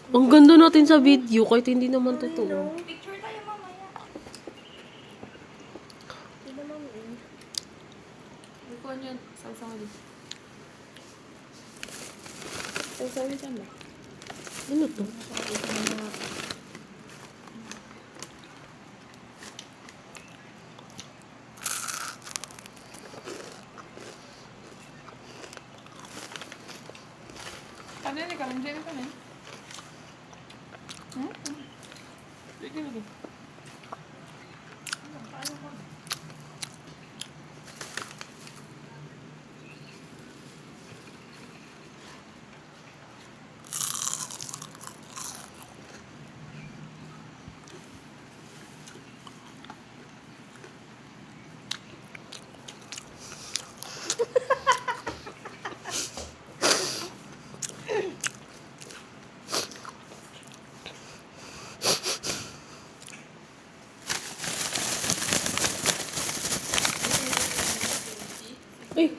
Ang ganda natin sa video, kahit hindi naman totoo. Picture tayo mamaya. Hindi naman eh. Ikuha niyo. Saw-saw dito. Sasawi ka na. Ano to? Kanin ka lang dyan kanin. Sige lagi. Ay!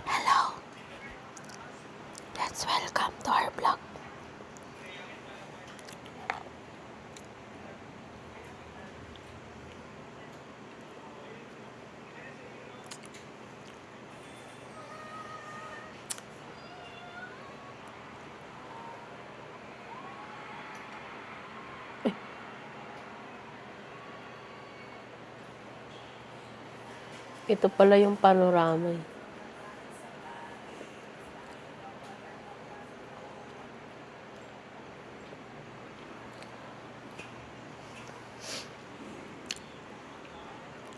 Hello! Let's welcome to our vlog. Ito pala yung panorama eh.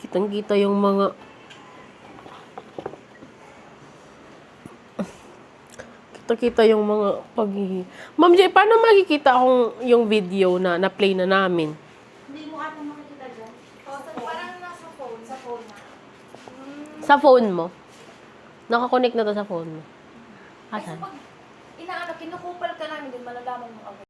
Kitang-kita yung mga kita yung mga paghihi. Ma'am Jay, paano makikita kung yung video na na-play na namin? Hindi mo ata makikita dyan. Parang nasa phone. Sa phone na. Sa phone mo? Nakakonect na to sa phone mo. Kasi Asan? pag inaano, kinukupal ka namin din, malalaman mo agad.